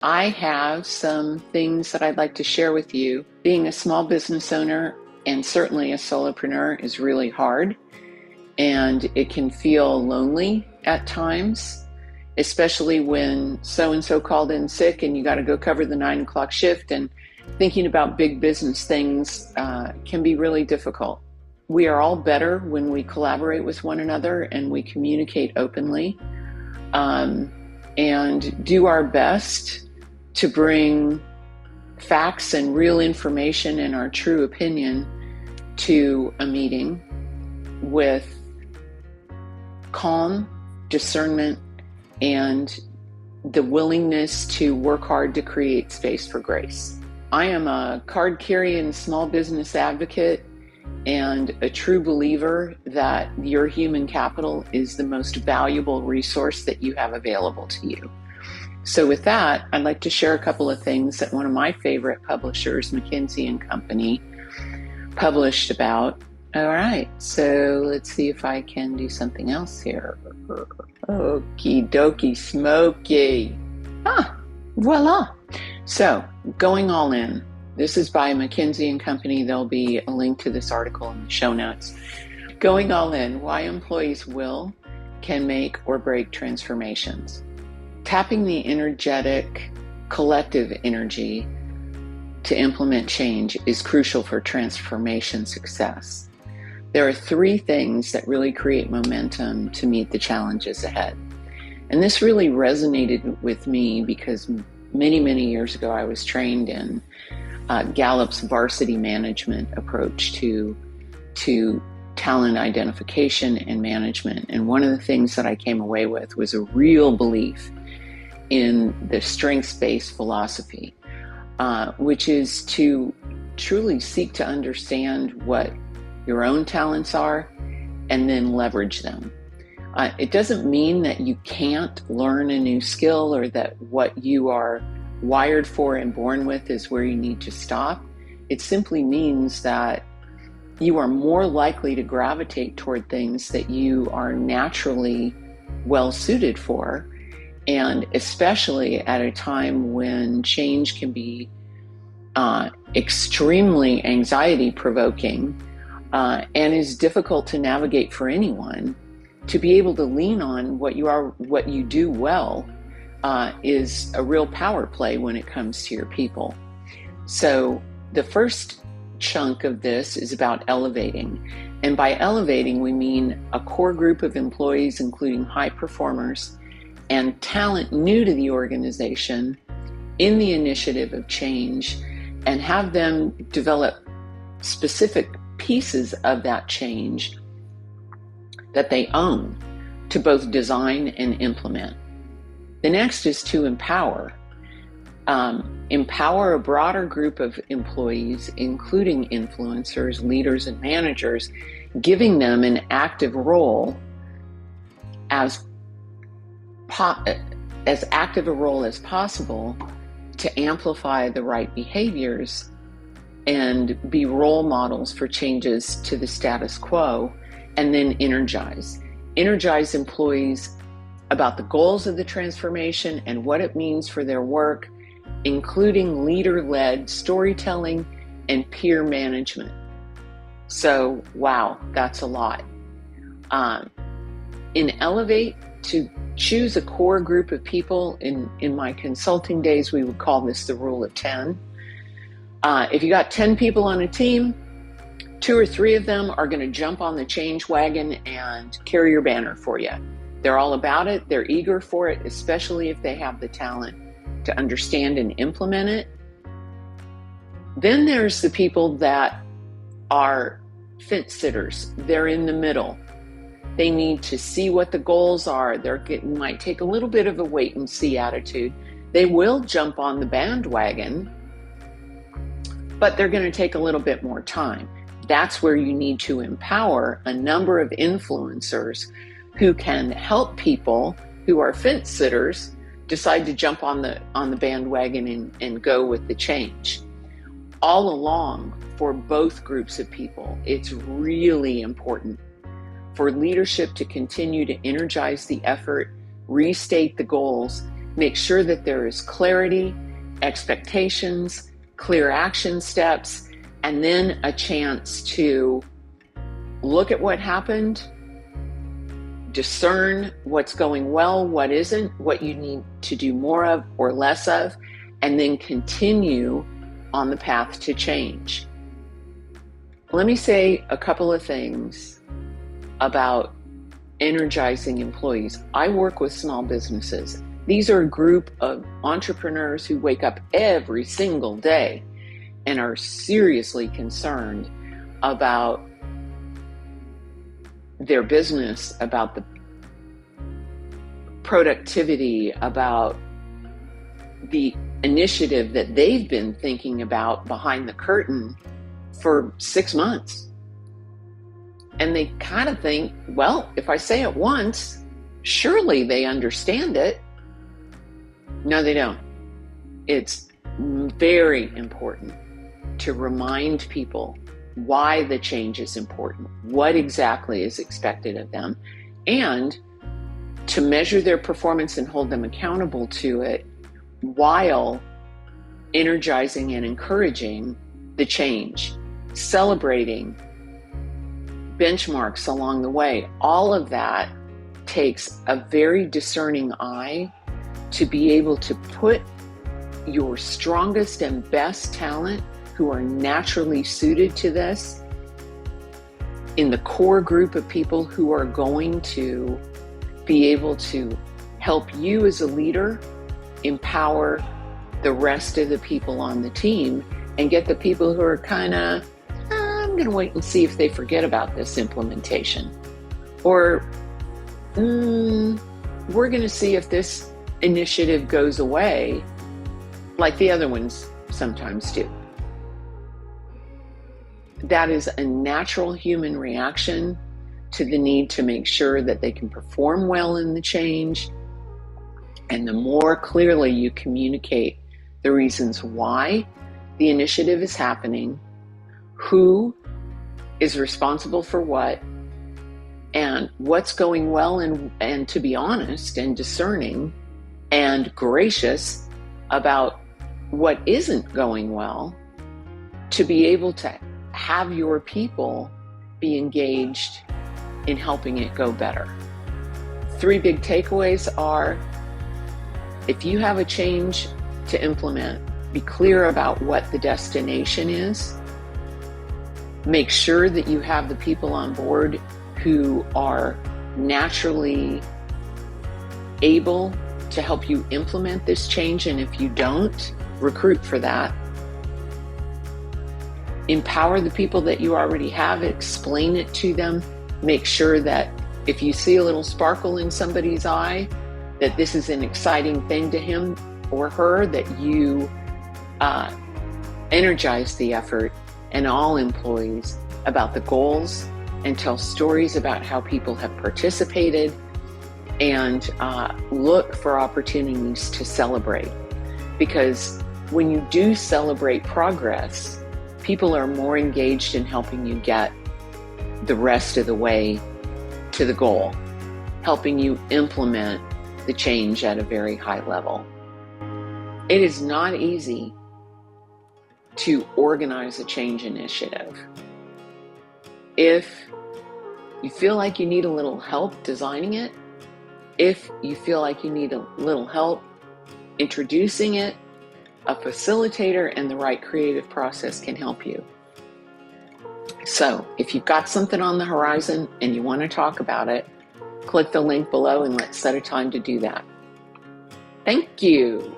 I have some things that I'd like to share with you. Being a small business owner and certainly a solopreneur is really hard, and it can feel lonely at times, especially when so-and-so called in sick and you got to go cover the 9 o'clock shift, and thinking about big business things can be really difficult. We are all better when we collaborate with one another and we communicate openly and do our best to bring facts and real information and our true opinion to a meeting with calm, discernment, and the willingness to work hard to create space for grace. I am a card-carrying small business advocate and a true believer that your human capital is the most valuable resource that you have available to you. So with that, I'd like to share a couple of things that one of my favorite publishers, McKinsey and Company, published about. All right, so let's see if I can do something else here. Okie dokie smoky. Voila. So, going all in. This is by McKinsey and Company. There'll be a link to this article in the show notes. Going all in, why employees can make or break transformations. Tapping the energetic collective energy to implement change is crucial for transformation success. There are 3 things that really create momentum to meet the challenges ahead. And this really resonated with me because many years ago I was trained in Gallup's varsity management approach to talent identification and management. And one of the things that I came away with was a real belief in the strengths-based philosophy, which is to truly seek to understand what your own talents are and then leverage them. It doesn't mean that you can't learn a new skill or that what you are wired for and born with is where you need to stop. It simply means that you are more likely to gravitate toward things that you are naturally well suited for, and especially at a time when change can be extremely anxiety provoking and is difficult to navigate for anyone. To be able to lean on what you do well is a real power play when it comes to your people. So the first chunk of this is about elevating. And by elevating, we mean a core group of employees, including high performers and talent new to the organization, in the initiative of change, and have them develop specific pieces of that change that they own to both design and implement. The next is to empower. Empower a broader group of employees, including influencers, leaders, and managers, giving them an active role as active a role as possible to amplify the right behaviors and be role models for changes to the status quo. And then energize. Energize employees about the goals of the transformation and what it means for their work, including leader-led storytelling and peer management. So, wow, that's a lot. In Elevate, to choose a core group of people, in my consulting days, we would call this the rule of 10. If you got 10 people on a team, 2 or 3 of them are going to jump on the change wagon and carry your banner for you. They're all about it. They're eager for it, especially if they have the talent to understand and implement it. Then there's the people that are fence sitters. They're in the middle. They need to see what the goals are. Might take a little bit of a wait and see attitude. They will jump on the bandwagon, but they're going to take a little bit more time. That's where you need to empower a number of influencers who can help people who are fence sitters decide to jump on the bandwagon and go with the change. All along, for both groups of people, it's really important for leadership to continue to energize the effort, restate the goals, Make sure that there is clarity, expectations, clear action steps, and then a chance to look at what happened, discern what's going well, what isn't, what you need to do more of or less of, and then continue on the path to change. Let me say a couple of things about energizing employees. I work with small businesses. These are a group of entrepreneurs who wake up every single day and are seriously concerned about their business, about the productivity, about the initiative that they've been thinking about behind the curtain for 6 months. And they kind of think, well, if I say it once, surely they understand it. No, they don't. It's very important to remind people why the change is important, what exactly is expected of them, and to measure their performance and hold them accountable to it while energizing and encouraging the change, celebrating benchmarks along the way. All of that takes a very discerning eye to be able to put your strongest and best talent who are naturally suited to this in the core group of people who are going to be able to help you as a leader empower the rest of the people on the team, and get the people who are kind of, I'm going to wait and see if they forget about this implementation, or we're going to see if this initiative goes away like the other ones sometimes do. That is a natural human reaction to the need to make sure that they can perform well in the change. And the more clearly you communicate the reasons why the initiative is happening, who is responsible for what, and what's going well, and to be honest and discerning and gracious about what isn't going well, to be able to have your people be engaged in helping it go better. 3 big takeaways are: if you have a change to implement, be clear about what the destination is. Make sure that you have the people on board who are naturally able to help you implement this change, and if you don't, recruit for that. Empower the people that you already have, explain it to them. Make sure that if you see a little sparkle in somebody's eye, that this is an exciting thing to him or her, that you energize the effort and all employees about the goals, and tell stories about how people have participated, and look for opportunities to celebrate. Because when you do celebrate progress, people are more engaged in helping you get the rest of the way to the goal, helping you implement the change at a very high level. It is not easy to organize a change initiative. If you feel like you need a little help designing it, if you feel like you need a little help introducing it, a facilitator and the right creative process can help you. So if you've got something on the horizon and you want to talk about it, click the link below and let's set a time to do that. Thank you.